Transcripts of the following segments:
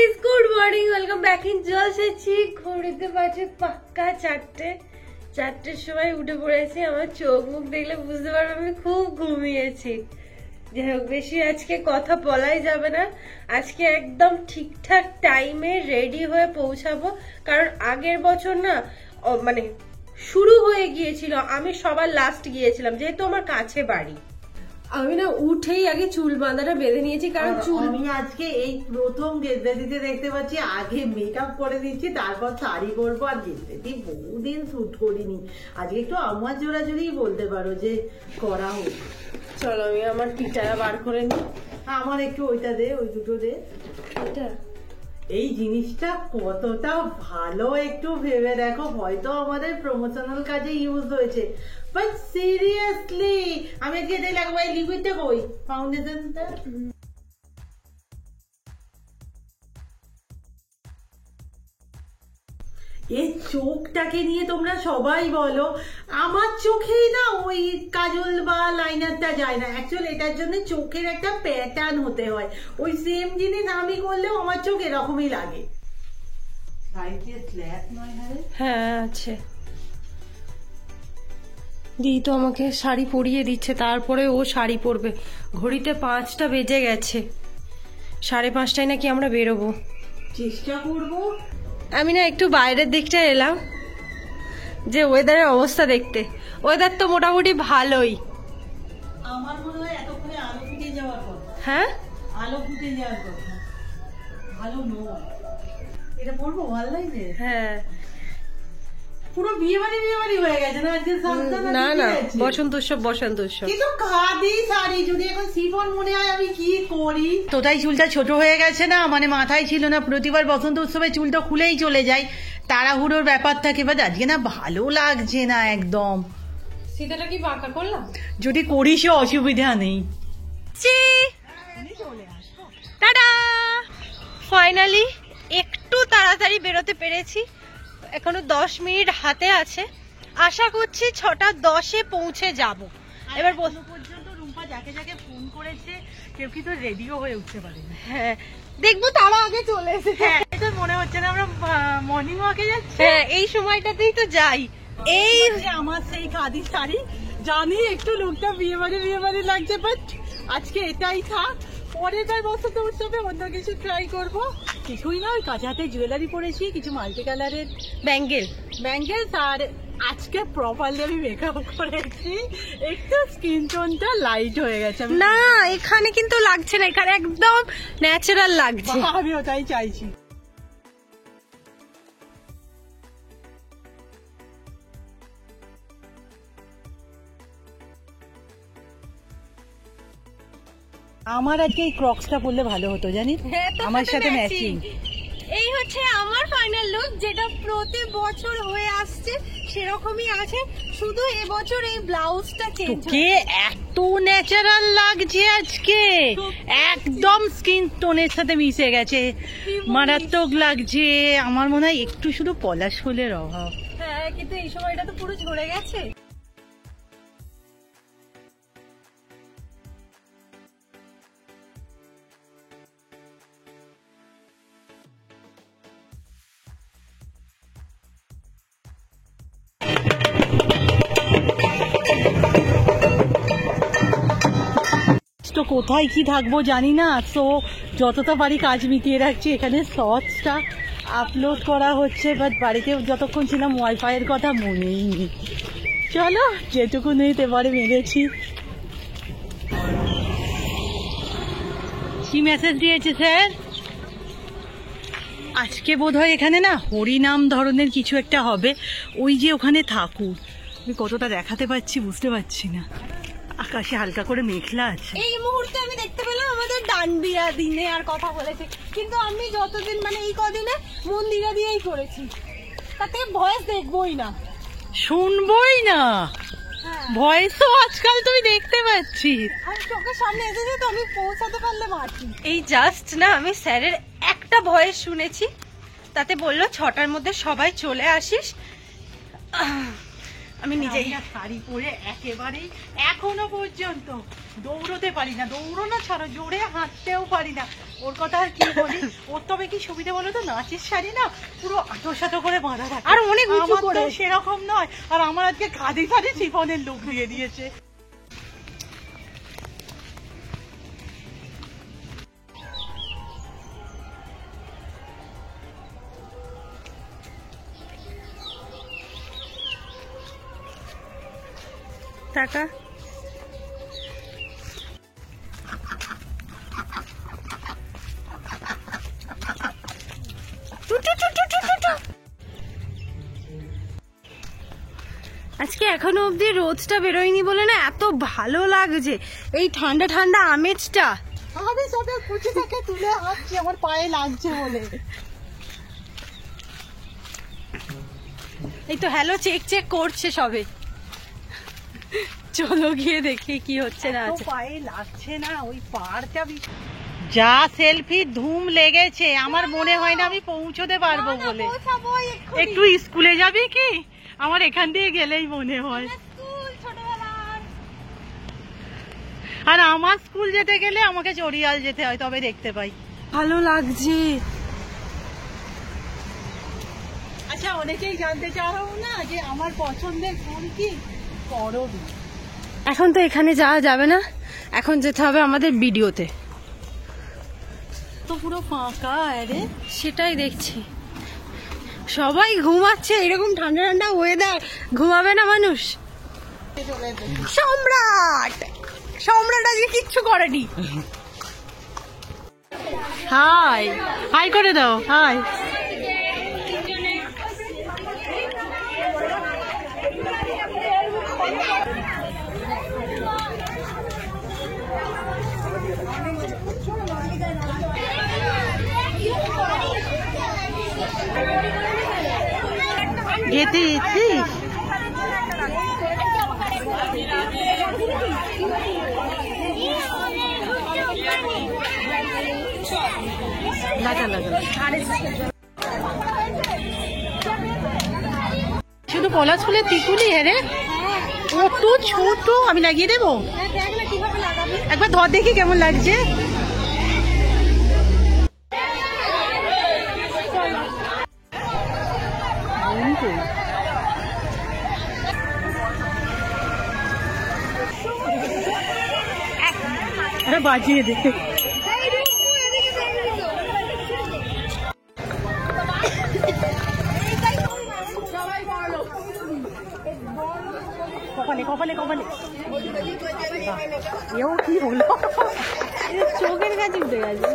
Guys, good morning, welcome back in জলসেছি। ঘড়িতে বাজে পাক্কা 4টের সময় উঠে পড়েছি। আমার চোখ মুখ দেখলে বুঝতে পারবে আমি খুব ঘুমিয়েছি। যাই হোক, বেশি আজকে কথা বলাই যাবে না। আজকে একদম ঠিকঠাক টাইমে রেডি হয়ে পৌঁছাবো, কারণ আগের বছর না মানে শুরু হয়ে গিয়েছিল, আমি সবার লাস্ট গিয়েছিলাম, যেহেতু আমার কাছে বাড়ি। আমি না উঠেই আগে চুল বাঁধাটা বেঁধে নিয়েছি, কারণ চুল আমি আজকে এই প্রথম গেজে দিতে দেখতে পাচ্ছি। আগে মেকআপ করে দিচ্ছি, তারপর শাড়ি পরবো। আর গেজে দিই বহুদিন শুট করিনি, আজকে একটু আমার জোড়াজোড়ি বলতে পারো যে করা হোক। চলো আমি আমার টিটারা বার করে নিই। আমার একটু ওইটা দে, ওই দুটো দে। এটা এই জিনিসটা কতটা ভালো একটু ভেবে দেখো, হয়তো আমাদের প্রমোশনাল কাজে ইউজ হয়েছে, বাট সিরিয়াসলি আমি আজকে এটাই লাগাবো। এই লিকুইডটা কই, ফাউন্ডেশনটা? এই চোখটাকে নিয়ে তোমরা সবাই বলো, আমার চোখেই না ওই কাজল বা লাইনারটা যায় না। অ্যাকচুয়ালি এটার জন্য চোখের একটা প্যাটার্ন হতে হয়। ওই সেম জিনিস আমি করলেও আমার চোখ এরকমই লাগে। হ্যাঁ আছে, দি তো আমাকে শাড়ি পরিয়ে দিচ্ছে, তারপরে ও শাড়ি পরবে। ঘড়িতে 5টা বেজে গেছে, 5:30টায় নাকি আমরা বেরোবো। চেষ্টা করবো। আমি না একটু বাইরের দিকটা এলাম যে ওয়েদারের অবস্থা দেখতে। ওয়েদার তো মোটামুটি ভালোই। আমার মনে হয় এতক্ষণে আলো ফুটে যাওয়ার কথা। হ্যাঁ, আলো ফুটে যাওয়ার কথা, ভালো নয়। এটা পড়বো অনলাইনে? হ্যাঁ, পুরো বিয়ে বাড়ি হয়ে গেছে না আজকে? না না, বসন্ত উৎসব। কিন্তু খাদি শাড়ি যদি এখন সিফন মনে হয় আমি কি করি। তোটাই চুলটা ছোট হয়ে গেছে না, মানে মাথায় ছিল না। প্রতিবার বসন্ত উৎসবে চুলটা খুলেই চলে যায়, তাড়াহুড়োর ব্যাপার থাকে। বাট আজকে না ভালো লাগছে না একদম। সিধাটা কি বাঁকা করলাম? যদি করিসও অসুবিধা নেই। টাটা, ফাইনালি একটু তাড়াতাড়ি বেরোতে পেরেছি। এখনো 10 মিনিট হাতে আছে, আশা করছি 6:10-এ পৌঁছে যাব। এবার পর্যন্ত রুম্পা যাকে যাকে ফোন করেছে কেউ কি তো রেডিও হয়ে উঠতে পারে না। হ্যাঁ, দেখবো তারা আগে চলে এসেছে। হ্যাঁ, এটা মনে হচ্ছে না আমরা মর্নিং ওয়াকে যাচ্ছি। হ্যাঁ, এই সময়টাতেই তো যাই। এই আমার সেই খাদি শাড়ি, জানি একটু লোকটা বিয়ে বাড়ি লাগছে, বাট আজকে এটাই থাক। পরের বার বসন্ত উৎসবে অন্য কিছু ট্রাই করবো। কিছুই না, ওই কাঁচা হাতে জুয়েলারি পরেছি, কিছু মাল্টি কালারের ব্যাঙ্গেল। আর আজকে প্রপারলি আমি মেকআপ করেছি। একটু স্কিন টোনটা লাইট হয়ে গেছে। না, এখানে কিন্তু লাগছে না, এখানে একদম ন্যাচারাল লাগছে। আমি ওটাই চাইছি। আমার আজকে এই ক্রক্সটা পরলে ভালো হতো জানিস, আমার সাথে ম্যাচিং। এই হচ্ছে আমার ফাইনাল লুক, যেটা প্রতি বছর হয়ে আসছে সেরকমই আছে, শুধু এবছর এই ব্লাউজটা চেঞ্জ। তোকে এত ন্যাচারাল লাগছে আজকে, একদম স্কিন টোনের সাথে মিশে গেছে, মারাত্মক লাগছে। আমার মনে হয় একটু শুধু পলাশ ফুলের অভাব। হ্যাঁ, কিন্তু এই সময়টা তো পুরো ঝরে গেছে। তো কোথায় কি থাকবো জানি না, তো যতটা পারি কাজ মিটিয়ে রাখছি। এখানে শর্টসটা আপলোড করা হচ্ছে, বাট বাড়িতে যতক্ষণ ছিলাম ওয়াইফাইয়ের কথা মনেই নেই। চলো, যেটুকু নিতে পারে মেরেছি। কি মেসেজ দিয়েছে স্যার? আজকে বোধহয় এখানে না হরিনাম ধরনের কিছু একটা হবে। ওই যে ওখানে ঠাকুর, আমি কতটা দেখাতে পাচ্ছি বুঝতে পারছি না। আকাশে হালকা করে মেঘলা আছে। এই মুহূর্তে আমি দেখতে পেলাম আমাদের ডান্ডিয়া দিনে আর কথা বলেছে, কিন্তু আমি যতদিন মানে এই কদিনে মন্দিরা দিয়েই করেছি, তাতে ভয়েস দেখবোই না, শুনবই না। ভয়েস তো আজকাল তুমি দেখতে পাচ্ছি, আমি চোখের সামনে এসেছে তো, আমি পৌঁছাতে পারলে বাঁচি। এই জাস্ট না আমি স্যারের একটা ভয়েস শুনেছি, তাতে বললো 6টার মধ্যে সবাই চলে আসিস। আমি নিজেই শাড়ি পরে একেবারেই এখনো পর্যন্ত দৌড়তে পারি না, দৌড়ানো ছাড়া জোরে হাঁটতেও পারি না। ওর কথা আর কি বলি, ওর তবে কি সুবিধা বলো তো, নাচের শাড়ি না পুরো আটো করে বাঁধা থাকে, আর অনেক উঁচু করে, সেরকম নয়। আর আমার আজকে কাঁধে কাঁধে শিফনের লুক দিয়ে দিয়েছে। টাকা আজকে এখনো অব্দি রোদটা বেরোয়নি বলে না এত ভালো লাগছে এই ঠান্ডা ঠান্ডা আমেজটা। আমি সবে কুচি থেকে তুলে হাঁটছি, আমার পায়ে লাগছে বলে। এই তো হ্যালো চেক করছে সবে, চলো গিয়ে দেখি কি হচ্ছে না আছে। পায়ে লাগছে না, ওই পাড়টা যা সেলফি ধুম লেগেছে, আমার মনে হয় না আমি পৌঁছতে পারবো বলে। একটু স্কুলে যাবি কি? আমার এখান দিয়ে গেলেই মনে হয়। আর আমার স্কুল যেতে গেলে আমাকে চড়িয়াল যেতে হয়, তবে দেখতে পাই। ভালো লাগছে। আচ্ছা, অনেকেই জানতে চাও না যে আমার পছন্দের ফুল কি? করবী। এখন তো এখানে যাওয়া যাবে না, এখন যেতে হবে আমাদের ভিডিওতে। তো পুরো ফাঁকা, আরে সেটাই দেখছি, সবাই ঘুমাচ্ছে, এরকম ঠান্ডা ঠান্ডা ওয়েদার ঘুমাবে না মানুষ? সম্রাট আজকে কিচ্ছু করেনি। হাই হাই করে দাও, হাই। যেতে এসেছিস? শুধু পলাশ ফুলের তিতুলি? হ্যাঁ, কত ছোট। আমি লাগিয়ে দেবো, একবার ধর দেখি কেমন লাগছে। বাজিয়ে দে। কপালে এও কি হলো, চোখের কাছে উঠে গেছে।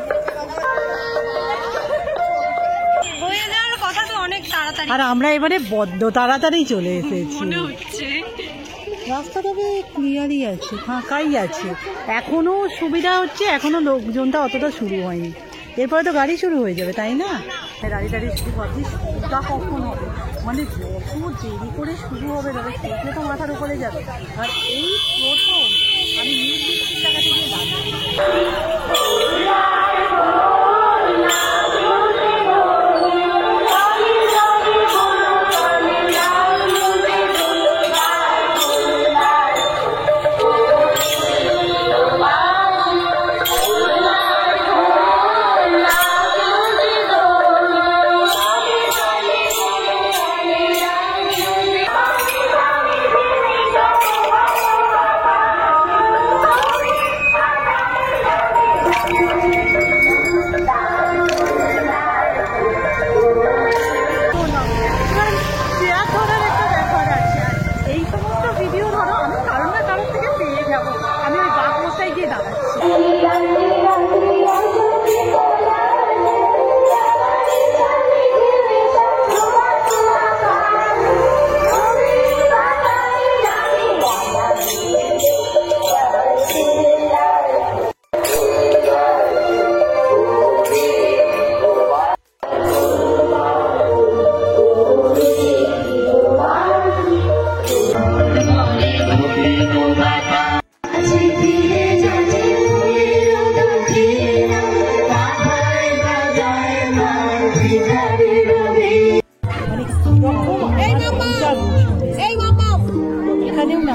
হয়ে যাওয়ার কথা তো অনেক তাড়াতাড়ি, আর আমরা এবারে বড্ড তাড়াতাড়ি চলে এসেছি। মনে হচ্ছে রাস্তা তবে ক্লিয়ারই আছে, ফাঁকাই আছে। এখনো সুবিধা হচ্ছে, এখনো লোকজনটা অতটা শুরু হয়নি। এরপরে তো গাড়ি শুরু হয়ে যাবে, তাই না? দাঁড়িয়ে শুরু ভাবছি শুরুটা কখন হবে, মানে যত দেরি করে শুরু হবে তবে সেগুলো তো মাথার উপরে যাবে। আর এই প্রথম আমি নিউজ জায়গাতে গিয়ে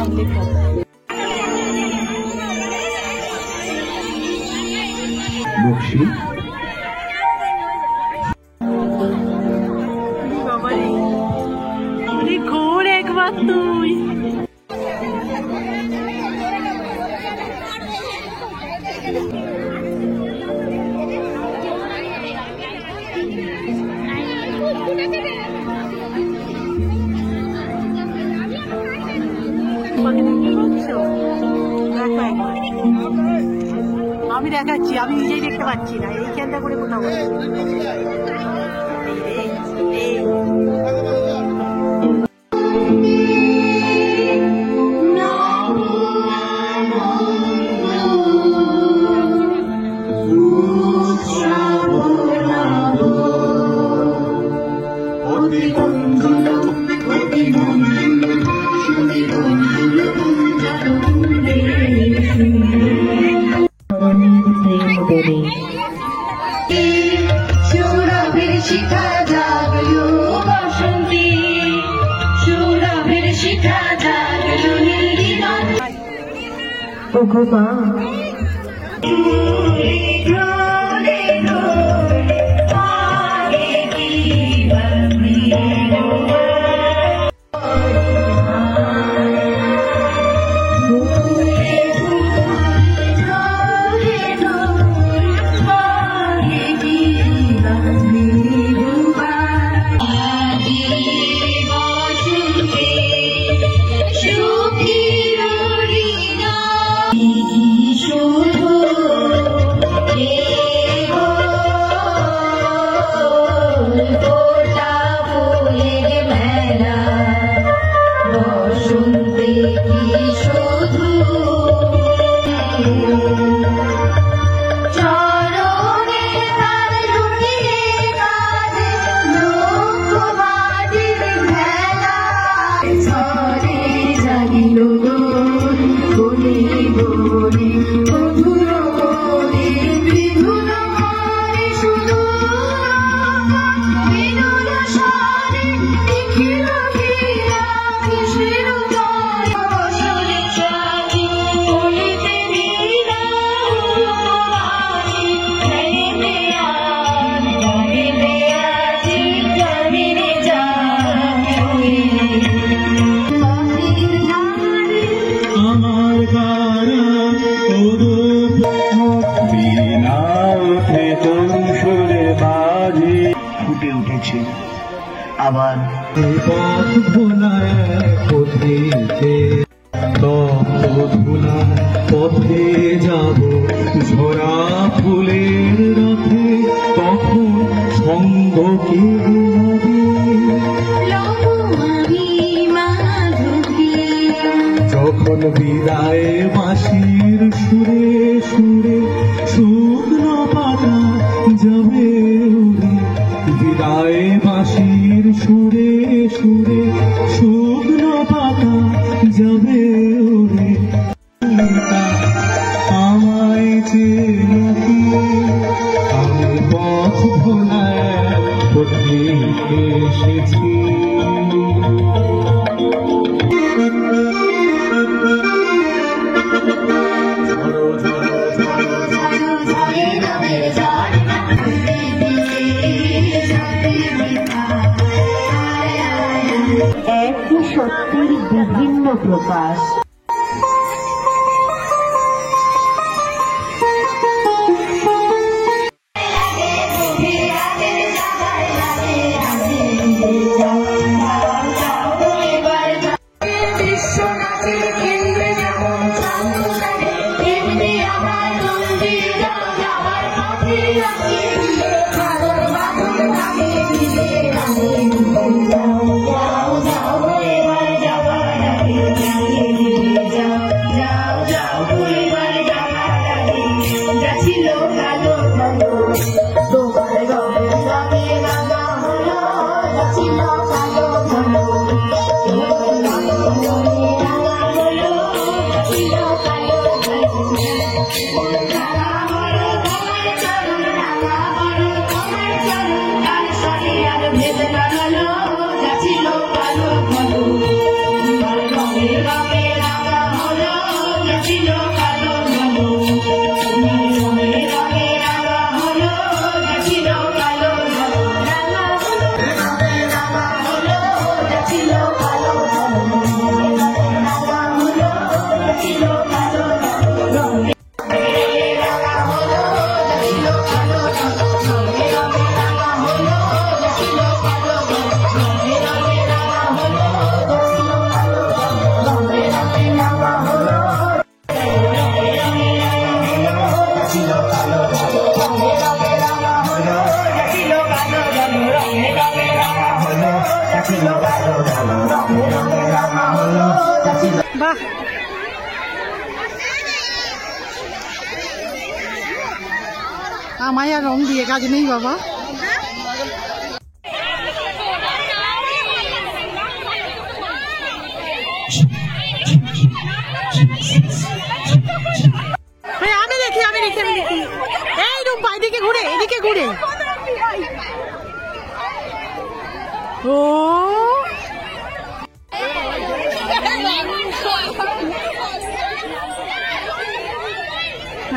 নামলে পরে। ঘোর একবার তুই। আমি দেখাচ্ছি, আমি নিজেই দেখতে পাচ্ছি না, এইখানটা করে কোথাও শিখা জাগলো বসন্তী, সুরভের শিখা জাগলো নীলিরণ। ওগো মা ফুটে উঠেছে আবার পথ ভোলায় পথে ধুলা পথে যাব ঝরা ফুলের রথে, তখন সঙ্গ কে যখন বিদায় বাঁশির সুরে সুরে শুকনো পাতা যাবে উড়ে, বিদায় বাঁশির সুরে সুরে শুকনো পাতা যাবে উড়ে। আমায় চেয়ে আমি পথ ভোলায় পথে এসেছি। একই সত্যের বিভিন্ন প্রকাশ। বাহ, আমায় আর রং দিয়ে কাজ নেই বাবা। আমি দেখি এই রূপা, এদিকে ঘুরে, এদিকে ঘুরে। ও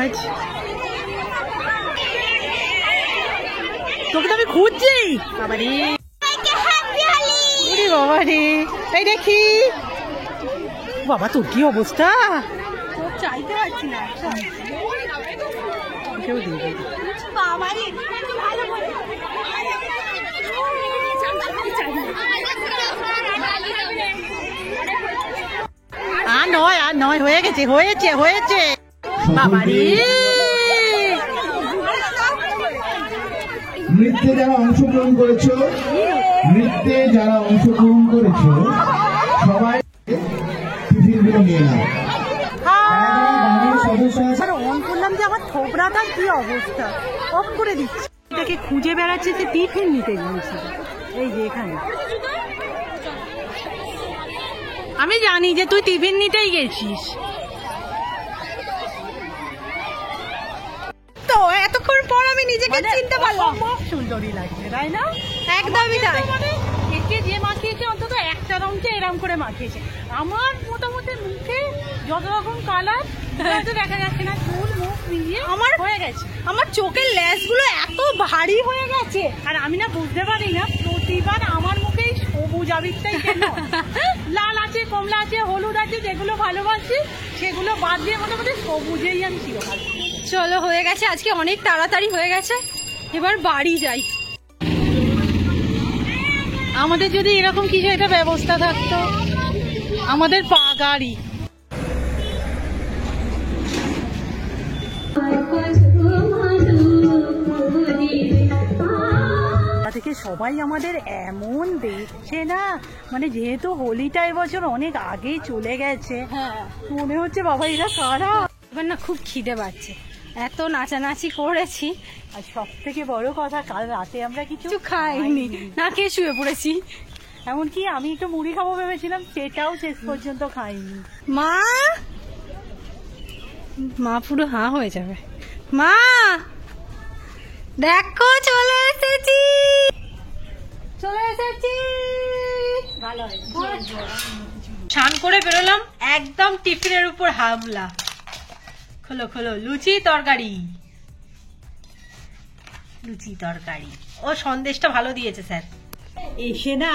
আচ্ছা, তোকে তো আমি খুঁজছি বাবারে, বাবারে। এই দেখি বাবা, তোর কি অবস্থা? চাইতে পারছি না, কেউ দিয়ে আর নয়, হয়ে গেছে বাবারে। নৃত্যে যারা অংশগ্রহণ করেছো সবাই টিফিনগুলো নিয়ে নাও। অন করলাম যে আমার থোবরাটা কি অবস্থা, অফ করে দিচ্ছি। এটাকে খুঁজে বেড়াচ্ছে, সে টিফিন নিতে গিয়েছিল। এই যে এখানে আমি জানি যে তুই টিফিন নিতেই গেছিস, তো এতক্ষণ পর আমি নিজেকে চিনতে পারলাম। সুন্দরী লাগছে, তাই না? একদমই তাই। একে যে মাখিয়েছে অন্তত একটা রঙকে এরম করে মাখিয়েছে। আমার মোটামুটি মুখে যত রকম কালার দেখা যাচ্ছে না, চুল মুখ মিলিয়ে আমার হয়ে গেছে। আমার চোখের লেস গুলো এত ভারী হয়ে গেছে, আর আমি না বুঝতে পারি না প্রতিবার আমার মুখে সবুজ আবিরটাই কেন। লাল আছে, কমলা আছে, হলুদ আছে, যেগুলো ভালোবাসি সেগুলো বাদ দিয়ে মোটামুটি সবুজেই আমি চিরকাল। চলো, হয়ে গেছে আজকে, অনেক তাড়াতাড়ি হয়ে গেছে, এবার বাড়ি যাই। আমাদের যদি এরকম কিছু একটা ব্যবস্থা থাকতো, আমাদের পা গাড়ি। থেকে সবাই আমাদের এমন দেখছে না, মানে যেহেতু হোলিটা এবছর অনেক আগেই চলে গেছে, মনে হচ্ছে বাবা এরা কারা। এবার না খুব খিদে পাচ্ছে, এত নাচানাচি করেছি, আর সব থেকে বড় কথা কাল রাতে আমরা কিছু খাইনি, না খেয়ে শুয়ে পড়েছি। এমনকি আমি একটু মুড়ি খাবো ভেবেছিলাম, সেটাও শেষ পর্যন্ত খাইনি। মা পুরো হাঁ হয়ে যাবে। মা দেখো, চলে এসেছি। ভালো হয়েছে, স্নান করে বেরোলাম, একদম টিফিনের উপর হামলা। খোলো, লুচি তরকারি। ও সন্দেশটা ভালো দিয়েছে স্যার। এসে না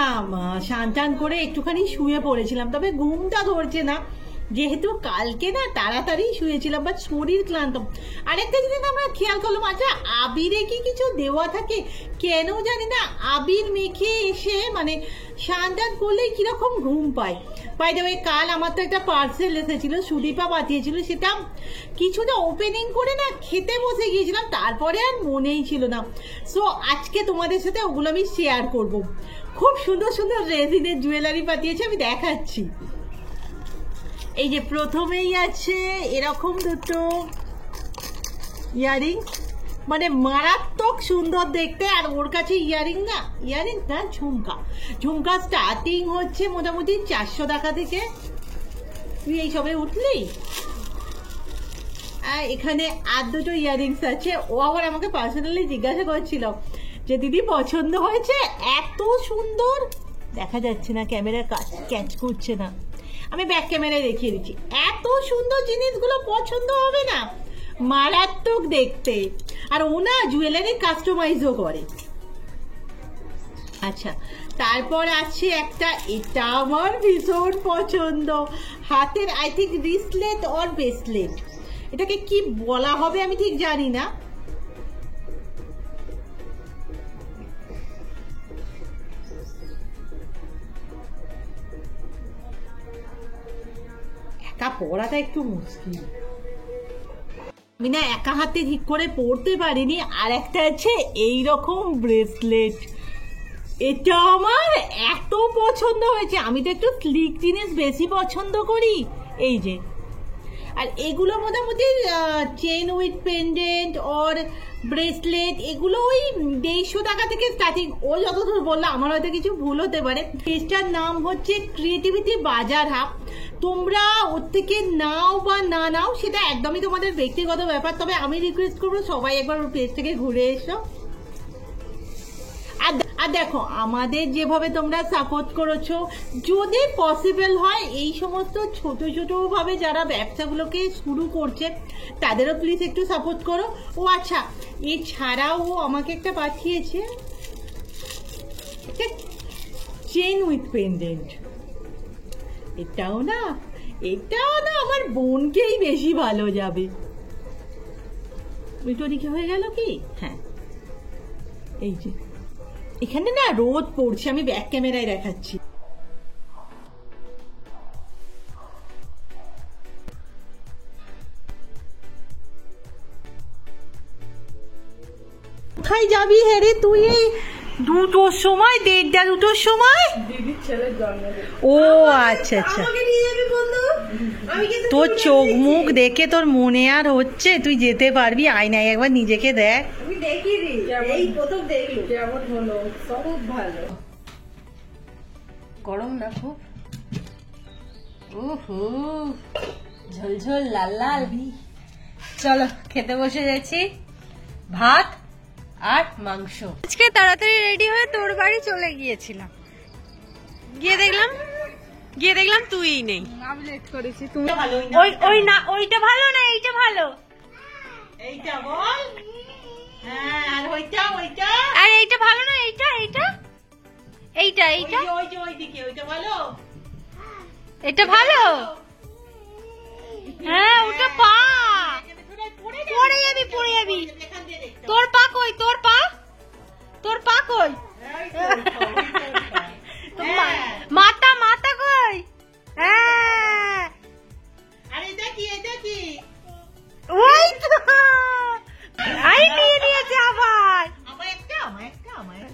স্নান টান করে একটুখানি শুয়ে পড়েছিলাম, তবে ঘুমটা ধরছে না, যেহেতু কালকে না তাড়াতাড়ি শুয়েছিলাম, বাট শরীর ক্লান্ত। আরেকটা জিনিস আমরা খেয়াল করলাম, আচ্ছা আবিরে কি কিছু দেওয়া থাকে কেন জানি না, আবির মেখে এসে মানে স্নান টান করলেই কিরকম ঘুম পায়। বাই দ্য ওয়ে, কাল আমার তো একটা পার্সেল এসেছিল, সুদীপা পাঠিয়েছিল, সেটা কিছুটা ওপেনিং করে না খেতে বসে গিয়েছিলাম, তারপরে আর মনেই ছিল না। সো আজকে তোমাদের সাথে ওগুলো আমি শেয়ার করব। খুব সুন্দর সুন্দর রেজিনের জুয়েলারি পাঠিয়েছে, আমি দেখাচ্ছি। এই যে প্রথমেই আছে এরকম দুটো ইয়ারিং, মানে মারাত্মক সুন্দর দেখতে, আর ওর কাছে ইয়ারিং না ঝুমকা স্টার্টিং হচ্ছে মোটামুটি 400 টাকা থেকে। তুই এই সবে উঠলি। এখানে আর দুটো ইয়ারিংস আছে। ও আবার আমাকে পার্সোনালি জিজ্ঞাসা করছিল যে দিদি পছন্দ হয়েছে, এত সুন্দর, দেখা যাচ্ছে না, ক্যামেরা ক্যাচ করছে না, আমি ব্যাক ক্যামেরায় দেখিয়ে দিচ্ছি। এত সুন্দর জিনিসগুলো পছন্দ হবে না, মারাত্মক দেখতে। আর ও না জুয়েলারি কাস্টমাইজও করে। আচ্ছা, তারপর আছে একটা, এটা আমার ভীষণ পছন্দ, হাতের আই থিঙ্ক রিসলেট অর ব্রেসলেট, এটাকে কি বলা হবে আমি ঠিক জানি না। একা পড়াটা একটু মুশকিল, আমি না একা হাতে ঠিক করে পড়তে পারিনি। আর একটা আছে এইরকম ব্রেসলেট, এটা আমার এত পছন্দ হয়েছে, আমি তো একটু স্লিক জিনিস বেশি পছন্দ করি। এই যে, আর এগুলো মোটামুটি chain with pendant or bracelet, এগুলো ওই 150 টাকা থেকে স্টার্টিং। ও যতদূর বললো, আমার হয়তো কিছু ভুল হতে পারে। পেজটার নাম হচ্ছে ক্রিয়েটিভিটি বাজার হাব। তোমরা ওর থেকে নাও বা না নাও সেটা একদমই তোমাদের ব্যক্তিগত ব্যাপার, তবে আমি রিকোয়েস্ট করবো সবাই একবার ওর পেজ থেকে ঘুরে এসো। আর দেখো, আমাদের যেভাবে তোমরা সাপোর্ট করেছো, যদি পসিবল হয় এই সমস্ত ছোট ছোট ভাবে যারা ব্যবসাগুলোকে শুরু করছে তাদেরও প্লিজ একটু সাপোর্ট করো। ও আচ্ছা, এছাড়াও ও আমাকে একটা পাঠিয়েছে চেন উইথ পেন্ডেন্ট। এটাও না আমার বোনকেই বেশি ভালো যাবে। ওইটা দিকে হয়ে গেল কি? হ্যাঁ, এই যে এখানে না রোদ পড়ছে, আমি ব্যাক ক্যামেরায় দেখাচ্ছি। কোথায় যাবি হেরে তুই এই 2টোর সময়, 1:30-2টোর সময়? দিদির ছেলের জন্মদিন। ও আচ্ছা আচ্ছা, আমাকে নিয়ে যাবি বন্ধু? আমি কিন্তু তোর চোখ মুখ দেখে তোর মনে আর হচ্ছে তুই যেতে পারবি? আয়নায় একবার নিজেকে দেখ। আমি দেখিনি, এই প্রথম দেখলো। কেমন হলো? খুব ভালো। গরম না খুব? ওহো, ঝোলঝোল লাল লাল। চলো খেতে বসে যাচ্ছি, ভাত আর মাংস। আজকে তাড়াতাড়ি রেডি হয়ে তোর বাড়ি চলে গিয়েছিলাম, গিয়ে দেখলাম তুই নেই। আমি লেট করেছি। তুমি ওই না, ওইটা ভালো না, এইটা ভালো। এইটা বল। হ্যাঁ, আর ওইটা আর এইটা ভালো না, এইটা ওইদিকে ওইটা ভালো। এটা ভালো। হ্যাঁ, ওটা পা পড়ে যাবি। তোর পা কই? মাথা কই? হ্যাঁ, আর এটা কি? ওই তো আই নিয়ে নিয়েছে আবার। আমার একটা।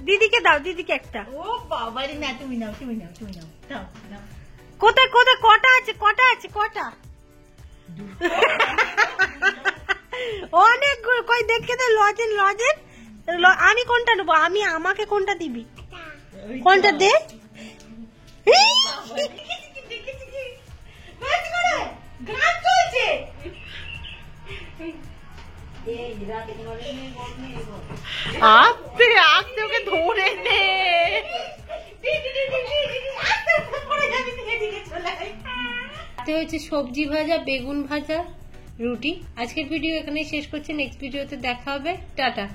দিদিকে দাও, দিদিকে একটা। ও বাবারে, না তুমি নাও। দাও। কোথায় কটা আছে? অনেক কই দেখে দে। লজেন আমি কোনটা নেবো? আমাকে কোনটা দিবি? কোনটা দে? ওকে ধরে নে। হয়েছে সবজি ভাজা, বেগুন ভাজা, রুটি। আজকের ভিডিও এখানে শেষ করছি, নেক্সট ভিডিওতে দেখা হবে। টাটা।